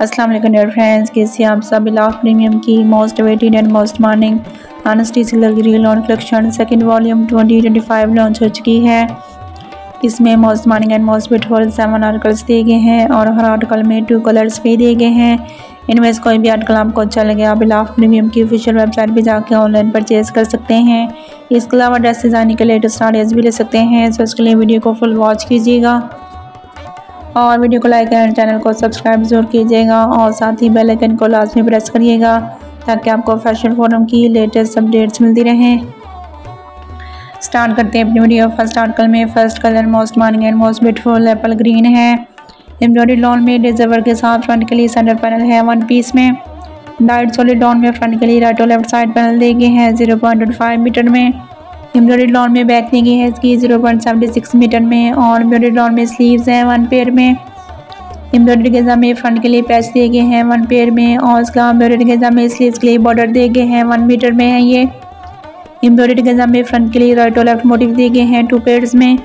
अस्सलाम वालेकुम dear friends, कैसे आप सब। लव प्रीमियम की most awaited and most morning unstitch luxury lawn collection second volume 2025 launch हो चुकी है। इसमें most morning and most beautiful 7 articles दिए गए हैं और हर आर्टिकल में 2 कलर्स भी दिए गए हैं। इनमें से कोई भी आर्टिकल आपको अच्छा लगे आप लव प्रीमियम की ऑफिशियल वेबसाइट पर जाकर ऑनलाइन परचेज कर सकते हैं। इसके अलावा ड्रेस डिज़ाइनिंग के लेटेस्ट आइडियाज़ भी ले सकते हैं। सो इसके लिए वीडियो को फुल वॉच कीजिएगा और वीडियो को लाइक एंड चैनल को सब्सक्राइब जरूर कीजिएगा और साथ ही बेल आइकन को लाजमी प्रेस करिएगा ताकि आपको फैशन फोरम की लेटेस्ट अपडेट्स मिलती रहें। स्टार्ट करते हैं अपनी वीडियो। फर्स्ट आर्टिकल में first colour most morning and most beautiful Apple green है। एम्ब्रॉयडरी लॉन में डिज़ाइवर के साथ फ्रंट के लिए सेंटर पैनल है 1 पीस में। डाइट सॉलिड लॉन में फ्रंट के लिए राइट और लेफ्ट साइड पैनल दिए गए हैं 0.25 मीटर में। एम्ब्रॉयडरी लॉन में बैक दी गई है इसकी 0.76 मीटर में और एम्ब्रॉयडरी लॉन में स्लीव्स हैं 1 पेयर में। एम्ब्रॉयडरी गेजा में फ्रंट के लिए पैच दिए गए हैं 1 पेयर में और इसका एम्ब्रॉयडरी गेजा में स्लीव्स के लिए बॉर्डर दिए गए हैं 1 मीटर में है ये। एम्ब्रॉयडरी गेजा में फ्रंट के लिए राइट और लेफ्ट मोटिव दिए गए हैं 2 पेयर्स में।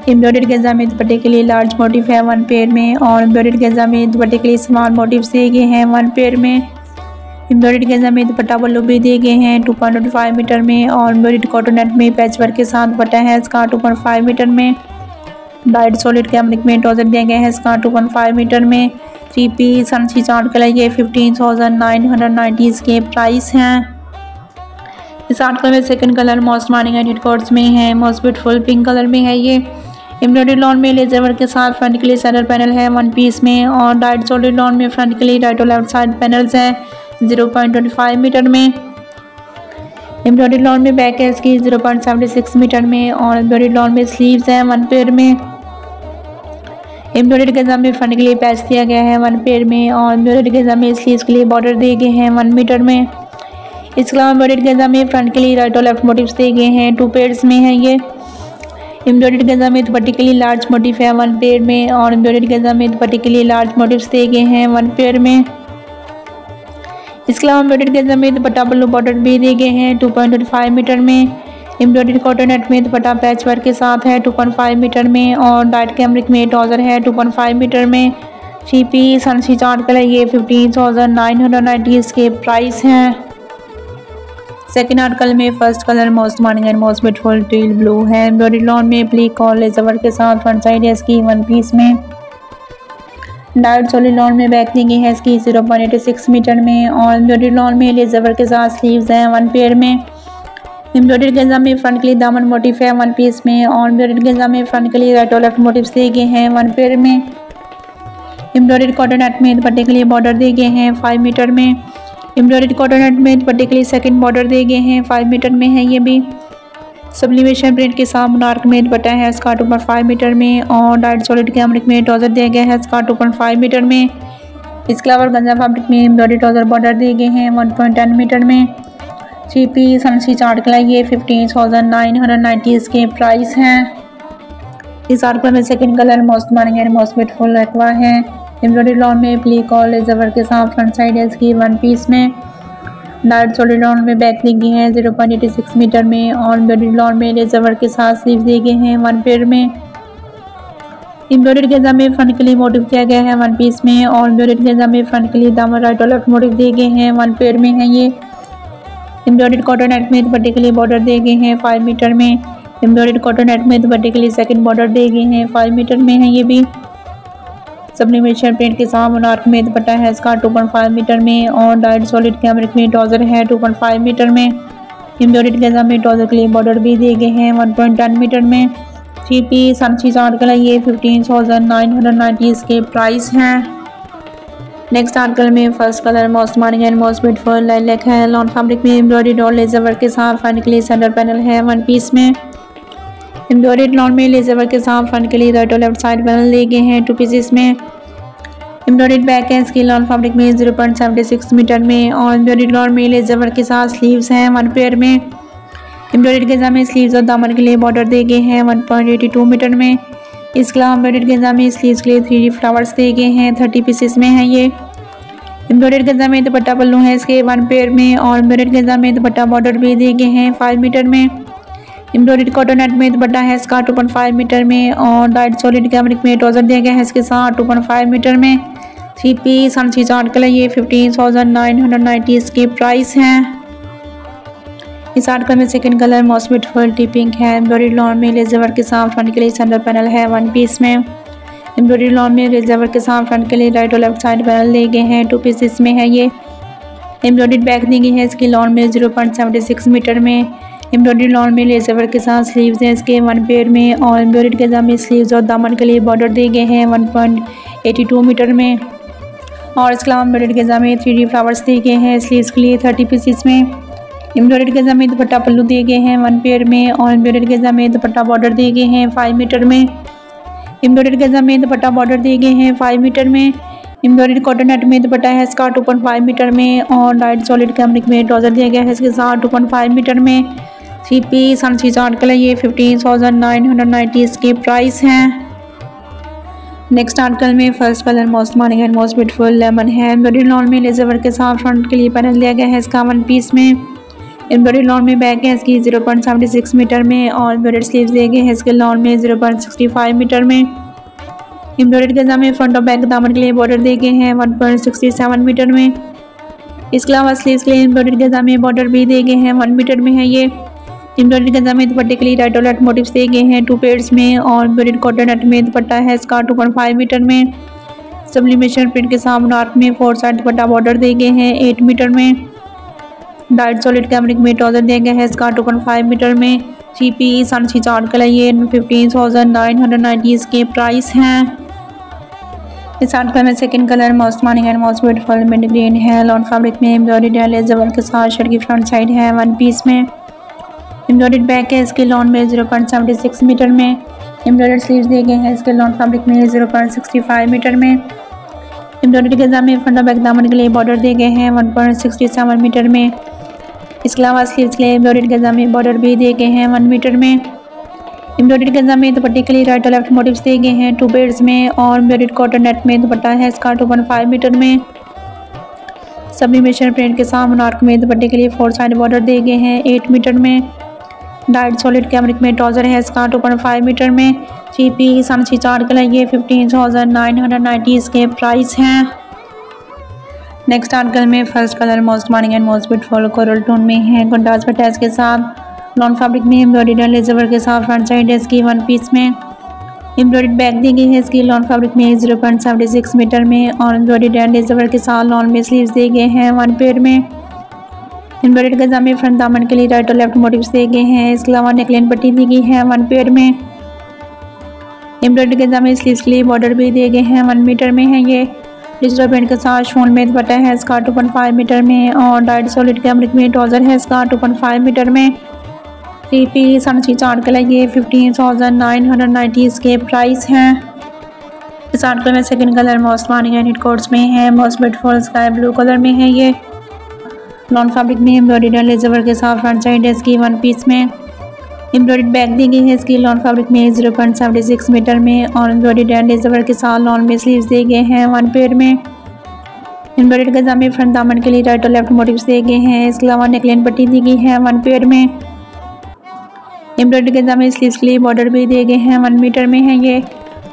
एम्ब्रॉयडरी गेजा में दुपट्टे के लिए लार्ज मोटिव है 1 पेयर में और एम्ब्रॉयडरी गेजा में दुपट्टे के लिए स्मॉल मोटिव दिए गए हैं 1 पेयर में। एम्ब्रॉयडरी गेजा में दुपट्टा पल्लू भी दिए गए हैं 2.5 मीटर में और एम्ब्रॉयडरी कॉटन नेट में पैच वर्क के साथ दुपट्टा है इसका 2.5 मीटर में। डाइट सॉलिड कैमरिक में ट्राउजर दिया गया है इसका 2.5 मीटर में। 3 पीस सनसी चार्ट के लिए 15,990 इसके प्राइस हैं। इस आर्टिकल में second colour most morning and hit में है मोस्ट ब्यूटीफुल पिंक कलर में है ये। एम्ब्रॉयडरी लॉन में लेजर वर्क के साथ फ्रंट के लिए सेंटर पैनल है 1 पीस में और डाइट सॉलिड लॉन में फ्रंट के लिए राइट और लेफ्ट साइड पैनल्स हैं 0.25 मीटर में। एम्ब्रॉयडरी लॉन में बैक है इसकी 0.76 मीटर में और एम्ब्रॉयडरी लॉन में स्लीव्स हैं 1 पेयर में। एम्ब्रॉयडरी गेजा में फ्रंट के लिए पैच दिया गया है 1 पेयर में और एम्ब्रॉयडरी गेजा में स्लीव्स के लिए बॉर्डर दिए गए हैं 1 मीटर में। इसके अलावा एम्ब्रॉयडरी गेजा में फ्रंट के लिए राइट और लेफ्ट मोटिव्स दिए गए हैं 2 पेयर्स में है ये। एम्ब्रॉयडरी गेजा में दुपट्टे के लिए लार्ज मोटिव है 1 पेयर में और एम्ब्रॉयडरी गेजा में दुपट्टे के लिए लार्ज मोटिव्स दिए गए हैं 1 पेयर में। इसके अलावा एम्ब्रॉयडरी गेजा में दुपट्टा पल्लू बॉर्डर भी दिए गए हैं 2.25 मीटर में। एम्ब्रॉयडरी कॉटन नेट में दुपट्टा पैच वर्क के साथ है 2.5 मीटर में और डाइट कैमरिक में ट्राउजर है 2.5 मीटर में। 3 पीस सनसी चार्ट कलर ये 15,990 इसके प्राइस हैं। सेकेंड आर्टिकल में first colour most morning and most beautiful teal blue है। एम्ब्रॉयडरी लॉन में प्लीक और लेजर वर्क के साथ फ्रंट साइड है इसकी 1 पीस में। डाइट सॉलिड लॉन में बैक दी गई है इसकी 0.86 मीटर में और एम्ब्रॉयडरी लॉन में लेजर वर्क के साथ स्लीव्स हैं 1 पेयर में। एम्ब्रॉयडरी गेजा में फ्रंट के लिए दामन मोटिव है 1 पीस में और एम्ब्रॉयडरी गेजा में फ्रंट के लिए राइट और लेफ्ट मोटिव्स दिए गए हैं 1 पेयर में। एम्ब्रॉयडरी कॉटन नेट में दुपट्टे के लिए बॉर्डर दिए गए हैं 5 मीटर में। एम्ब्रॉयडरी कॉटन नेट में दुपट्टे के लिए सेकंड बॉर्डर दिए गए हैं 5 मीटर में है ये भी। सब्लिमेशन प्रिंट के साथ मोनार्क में दुपट्टा है इसका 2.5 मीटर में और डाइट सॉलिड कैमरिक में ट्राउजर दिया गया है इसका 2.5 मीटर में। इसके अलावा गंजा फैब्रिक में एम्ब्रॉयडरी ट्राउजर बॉर्डर दिए गए हैं 1.10 मीटर में। 3 पीस सनसी चार्ट के लिए 15,990 इसके प्राइस हैं। इस आर्टिकल में second colour most morning and most beautiful aqua है। एम्ब्रॉयडरी लॉन में प्लीक और लेजर वर्क के साथ फ्रंट साइड है इसकी 1 पीस में। डाइट सॉलिड लॉन में बैक दी गई है 0.86 मीटर में और एम्ब्रॉयडरी लॉन में लेजर वर्क के साथ स्लीव दिए गए हैं 1 पेयर में। एम्ब्रॉयडरी गेजा में फ्रंट के लिए मोटिव दिया गया है 1 पीस में और एम्ब्रॉयडरी गेजा में फ्रंट के लिए दामन राइट और लेफ्ट मोटिव दिए गए हैं 1 पेयर में है ये। एम्ब्रॉयडरी कॉटन नेट में दुपट्टे के लिए बॉर्डर दिए गए हैं 5 मीटर में। एम्ब्रॉयडरी कॉटन नेट में दुपट्टे के लिए सेकंड बॉर्डर दिए गए हैं 5 मीटर में है ये भी। सब्लिमेशन प्रिंट के साथ मोनार्क में दुपट्टा है इसका 2.5 मीटर में और डाइट सॉलिड कैमरिक में ट्राउजर है 2.5 मीटर में। एम्ब्रॉयडरी गेजा में ट्राउजर के लिए बॉर्डर भी दिए गए हैं 1.10 मीटर में। 3 पीस सनसी चार्ट के लिए 15,990 इसके प्राइस हैं। नेक्स्ट आर्टिकल में first colour most morning and most beautiful lilac है। लॉन फैब्रिक में एम्ब्रॉयडरी और लेजर वर्क के साथ फ्रंट के लिए सेंटर पैनल है 1 पीस में। एम्ब्रॉयडरी लॉन में लेजर वर्क के साथ फ्रंट के लिए राइट और लेफ्ट साइड पैनल दिए गए हैं 2 पीसेस में। एम्ब्रॉयडरी बैक है इसकी लॉन फैब्रिक में 0.76 मीटर में और एम्ब्रॉयडरी लॉन में लेजर वर्क के साथ स्लीव्स हैं 1 पेयर में। एम्ब्रॉयडरी गेजा में स्लीव्स और दामन के लिए बॉर्डर दिए गए हैं 1.82 मीटर में। इसके अलावा एम्ब्रॉयडरी गेजा में स्लीव्स के लिए 3D फ्लावर्स दिए गए हैं 30 पीसेस में है ये। एम्ब्रॉयडरी गेजा में दुपट्टा पल्लू है इसके 1 पेयर में और एम्ब्रॉयडरी गेजा में दुपट्टा बॉर्डर भी दिए गए हैं 5 मीटर में। एम्ब्रॉयडरी कॉटन नेट में दुपट्टा है इसका 2.5 मीटर में और डाइट सॉलिड कैमरिक में ट्राउजर दिया गया है इसके साथ 2.5 मीटर में। 3 पीस अनस्टिच आर्टिकल है ये 15,990 इसकी प्राइस है। इस आर्टिकल में second colour most beautiful T pink है। एम्ब्रॉयडरी लॉन में लेजर वर्क के साथ फ्रंट के लिए सेंटर पैनल है। वन पीस में एम्ब्रॉयडरी लॉन में लेजर वर्क के साथ फ्रंट के लिए राइट और लेफ्ट साइड पैनल दिए गए हैं। 2 पीसेस में है ये। एम्ब्रॉयडरी बैक दी गई है इसकी लॉन में 0.76 मीटर में। एम्ब्रॉयडरी लॉन में लेजर वर्क के साथ स्लीव्स हैं इसके 1 पेयर में और एम्ब्रॉयडरी के दामन स्लीव्स और दामन के लिए बॉर्डर दिए गए हैं 1.82 मीटर में। और इसके अलावा एम्ब्रॉयडरी के दामन 3D फ्लावर्स दिए गए हैं स्लीव्स के लिए 30 पीसेस में। एम्ब्रॉयडरी के दामन दुपट्टा पल्लू दिए गए हैं 1 पेयर में और एम्ब्रॉयडरी के दामन दुपट्टा बॉर्डर दिए गए हैं 5 मीटर में। एम्ब्रॉयडरी के दामन दुपट्टा बॉर्डर दिए गए हैं 5 मीटर में। एम्ब्रॉयडरी कॉटन नेट में दुपट्टा है इसका 2.5 मीटर में और लाइट सॉलिड कैमरिक में ट्राउजर दिया गया है इसके साथ 2.5 मीटर में। 3 पीस अनस्टिच आर्टिकल है ये 15,990 इसकी प्राइस है। नेक्स्ट आर्टिकल में first colour most morning and most beautiful lemon है। एम्ब्रॉयडरी लॉन में लेजर वर्क के साथ फ्रंट के लिए पैनल दिया गया है इसका 1 पीस में। एम्ब्रॉयडरी लॉन में बैक है इसकी 0.76 मीटर में और एम्ब्रॉयडरी स्लीव्स दिए गए हैं इसके लॉन में 0.65 मीटर में। एम्ब्रॉयडरी के दामन फ्रंट और बैक दामन के लिए बॉर्डर दिए गए हैं 1.67 मीटर में। इसके अलावा स्लीव्स के लिए एम्ब्रॉयडरी के दामन बॉर्डर भी दिए गए हैं 1 मीटर में है ये। एम्ब्रॉयडरी के दामन दुपट्टे के लिए राइट और लेफ्ट मोटिव्स दिए गए हैं 2 पेयर्स में और एम्ब्रॉयडरी कॉटन नेट में दुपट्टा है इसका 2.5 मीटर में। सब्लिमेशन प्रिंट के साथ आर्क में 4 साइड दुपट्टा बॉर्डर दिए गए हैं 8 मीटर में। डाइट सॉलिड कैमरिक में ट्राउजर दिया गया है इसका 2.5 मीटर में। 3 पीस अनस्टिच आर्टिकल है ये 15,990 इसके प्राइस हैं। इस आर्टिकल में second colour most morning and most beautiful mid green है। लॉन फैब्रिक में एम्ब्रॉयडरी लेजर वर्क के साथ शर्ट की फ्रंट साइड है 1 पीस में। एम्ब्रॉयडरी बैक है इसके लॉन में 0.76 मीटर में। एम्ब्रॉयडरी स्लीव्स दिए गए हैं इसके लॉन फैब्रिक में 0.65 मीटर में। एम्ब्रॉयडरी के दामन फ्रंट और बैक दामन के लिए बॉर्डर दिए गए हैं 1.67 मीटर में। इसके अलावा स्लीव्स के लिए एम्ब्रॉयडरी के दामन बॉर्डर भी दिए गए हैं 1 मीटर में। एम्ब्रॉयडरी के दामन दुपट्टे के लिए राइट और लेफ्ट मोटिव्स दिए गए हैं 2 पेयर्स में और एम्ब्रॉयडरी कॉटन नेट में दुपट्टा है इसका 2.5 मीटर में। सब्लिमेशन प्रिंट के साथ आर्क में दुपट्टे के लिए 4 साइड बॉर्डर दिए गए हैं 8 मीटर में। डाइट सॉलिड कैमरिक में ट्राउजर है इसका 2.5 मीटर में। 3 पीस अनस्टिच आर्टिकल है ये 15,990 इसके प्राइस हैं। नेक्स्ट आर्टिकल में first colour most morning and most beautiful coral tone में है। कंट्रास्ट पैटर्न के साथ लॉन फैब्रिक में एम्ब्रॉयडरी लेजर वर्क के साथ फ्रंट साइड है इसकी 1 पीस में। एम्ब्रॉयडरी बैक दी गई है इसकी लॉन फैब्रिक में 0.76 मीटर में और एम्ब्रॉयडरी लेजर वर्क के साथ लॉन में स्लीव्स दिए गए हैं 1 पेयर में। एम्ब्रॉयडरी के दामन फ्रंट दामन के लिए राइट और लेफ्ट मोटिव्स दिए गए हैं। इसके अलावा नेकलाइन पट्टी दी गई है 1 पेयर में। एम्ब्रॉयडरी के दामन स्लीव्स के लिए बॉर्डर भी दिए गए हैं 1 मीटर में है ये। डिजिटल प्रिंट के साथ शोन में दुपट्टा है इसका 2.5 मीटर में और डाइट सॉलिड कैमरिक में ट्राउजर है इसका 2.5 मीटर में। 3 पीस अनस्टिच आर्टिकल है ये 15,990 इसके प्राइस हैं। इस आर्टिकल में second colour most morning and quotes में है। Most beautiful sky blue colour में है ये। लॉन फैब्रिक में एम्ब्रॉयडरी लेजर वर्क के साथ फ्रंट साइड है इसकी 1 पीस में। एम्ब्रॉयडरी बैक दी गई है इसकी लॉन फैब्रिक में 0.76 मीटर में और एम्ब्रॉयडरी लेजर वर्क के साथ लॉन में स्लीव्स दिए गए हैं 1 पेयर में। एम्ब्रॉयडरी के दामन फ्रंट दामन के लिए राइट और लेफ्ट मोटिव्स दिए गए हैं। इसके अलावा नेकलाइन पट्टी दी गई है 1 पेयर में। एम्ब्रॉयडरी के दामन स्लीव्स के लिए बॉर्डर भी दिए गए हैं 1 मीटर में है ये।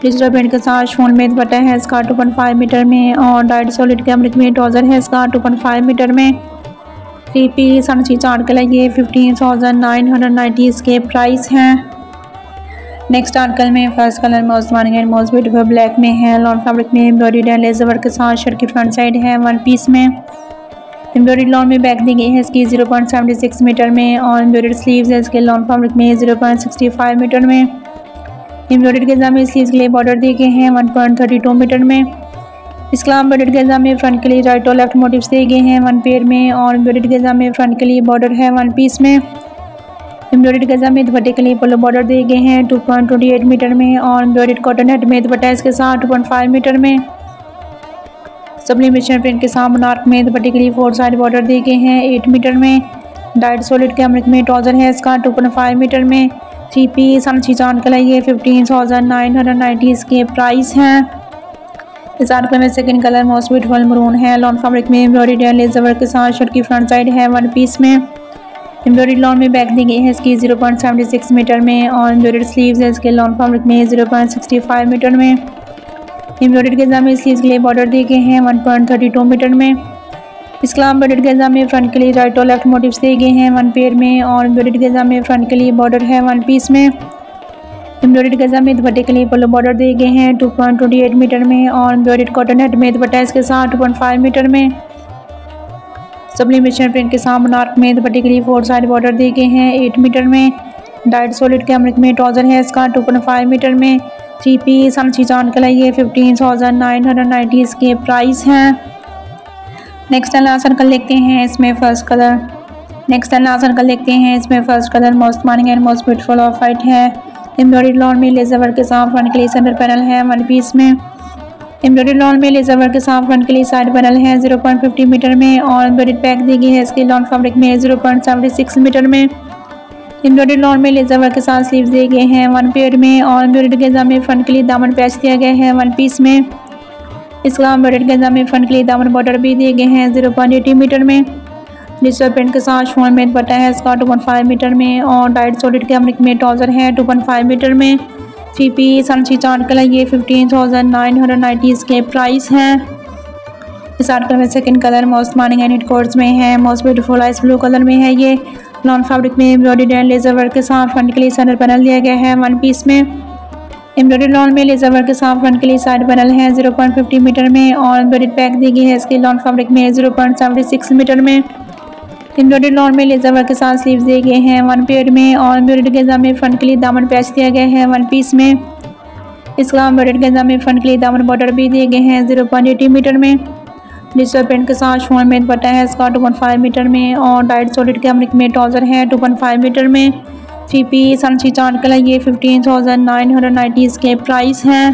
डिजिटल प्रिंट के साथ शोन में दुपट्टा है इसका 2.5 मीटर में और डाइट सॉलिड कैमरिक में ट्राउजर है इसका 2.5 मीटर में। 3 पीस अनस्टिच आर्टिकल है ये 15,990 इसके प्राइस हैं। नेक्स्ट आर्टिकल में first colour most morning and most beautiful black में है। लॉन फैब्रिक में एम्ब्रॉयडरी लेजर वर्क के साथ शर्ट की फ्रंट साइड है 1 पीस में। एम्ब्रॉयडरी लॉन में बैक दी गई है इसकी 0.76 मीटर में और एम्ब्रॉयडरी स्लीव्स है इसके लॉन फैब्रिक में 0.65 मीटर में। एम्ब्रॉयडरी के दामन स्लीव्स के लिए बॉर्डर दिए गए हैं 1.32 मीटर में। इसके अलावा एम्ब्रॉयडरी के दामन फ्रंट के लिए राइट और लेफ्ट मोटिव्स दिए गए हैं 1 पेयर में और एम्ब्रॉयडरी के दामन फ्रंट के लिए बॉर्डर है 1 पीस में। एम्ब्रॉयडरी के दामन दुपट्टे के लिए पल्लू बॉर्डर दिए गए हैं 2.28 मीटर में और एम्ब्रॉयडरी कॉटन नेट में दुपट्टा इसके साथ 2.5 मीटर में। सब्लिमेशन प्रिंट के साथ आर्क में दुपट्टे के लिए 4 साइड बॉर्डर दिए गए हैं 8 मीटर में। डाइट सॉलिड कैमरिक में ट्राउजर है इसका 2.5 मीटर में। 3 पीस अनस्टिच आर्टिकल है ये 15,990 इसके प्राइस हैं। इस आर्टिकल में second colour most beautiful maroon है। लॉन फैब्रिक में एम्ब्रॉयडरी लेजर वर्क के साथ शर्ट की फ्रंट साइड है 1 पीस में। एम्ब्रॉयडरी लॉन में बैक दी गई है इसकी 0.76 मीटर में और एम्ब्रॉयडरी स्लीव्स है इसके लॉन फैब्रिक में 0.65 मीटर में। एम्ब्रॉयडर्ड गेंजा में स्लीव्स के लिए बॉर्डर दिए गए हैं 1.32 मीटर में। इसके अलावा एम्ब्रॉयडर्ड गेंजा में फ्रंट के लिए राइट और लेफ्ट मोटिव्स दिए गए हैं 1 पेयर में, और एम्ब्रॉयडर्ड गेंजा में फ्रंट के लिए बॉर्डर है 1 पीस में। एम्ब्रॉयडर्ड गेंजा में दुपट्टे के लिए पल्लू बॉर्डर दिए गए हैं 2.28 मीटर में, और एम्ब्रॉयडर्ड कॉटन नेट में दुपट्टा इसके साथ 2.5 मीटर में। सब्लिमेशन प्रिंट के साथ बनारस में दुपट्टे के लिए 4 साइड बॉर्डर दिए गए हैं 8 मीटर में। डाइट सॉलिड कैमरिक में ट्राउजर है इसका 2.5 मीटर में। 3 पीस अनसी चांद का ये 15,990 इसके प्राइस हैं। नेक्स्ट लासन कर लेते हैं इसमें first colour. First colour most morning and most beautiful of white है। एम्ब्रॉयडर्ड लॉन में लेजर वर्क के साथ फ्रंट के लिए सेंटर पैनल है 1 पीस में। एम्ब्रॉयडर्ड लॉन में लेजर वर्क के साथ फ्रंट के लिए साइड पैनल है 0.50 मीटर में, और एम्ब्रॉयडर्ड पैक दी गई है इसके लॉन फैब्रिक में 0.76 मीटर में। एम्ब्रॉयडर्ड लॉन में लेजर वर्क के साथ स्लीव्स दिए गए हैं 1 पेयर में, और एम्ब्रॉयडर्ड गेंजा में फ्रंट के लिए दामन पैच दिया गया है 1 पीस में। इसके अलावा एम्ब्रॉयडर्ड गेंजा में फ्रंट के लिए दामन बॉर्डर भी दिए गए हैं 0.80 मीटर में। डिजिटल प्रिंट के साथ शोन में दुपट्टा है इसका 2.5 मीटर में, और डाइट सॉलिड कैमरिक में ट्राउजर है 2.5 मीटर में। 3 पीस अनसी चार्ट का ये 15,990 इसके प्राइस हैं। इस आर्टिकल में second colour most morning and course में है, most beautiful ice blue colour में है। ये लॉन फैब्रिक में एम्ब्रॉयडर्ड एंड लेजर वर्क के साथ फ्रंट के लिए सेंटर पैनल दिया गया है 1 पीस में। एम्ब्रॉयडर्ड लॉन में लेजर वर्क के साथ फ्रंट के लिए साइड पैनल है 0.50 मीटर में, और एम्ब्रॉयडर्ड पैक दी गई है इसके लॉन फैब्रिक में 0.76 मीटर में। एम्ब्रॉयडर्ड लॉन में लेजर वर्क के साथ स्लीव्स दिए गए हैं 1 पेयर में, और एम्ब्रॉयडर्ड गेंजा में फ्रंट के लिए दामन पैच दिया गया है 1 पीस में। इसके अलावा एम्ब्रॉयडर्ड गेंजा में फ्रंट के लिए दामन बॉर्डर भी दिए गए हैं 0.80 मीटर में। डिजिटल प्रिंट के साथ शोन में दुपट्टा है इसका 2.5 मीटर में, और डाइट सॉलिड कैमरिक में ट्राउजर है 2.5 मीटर में। 3 पीस अनसी चार्ट का ये 15,990 इसके प्राइस हैं।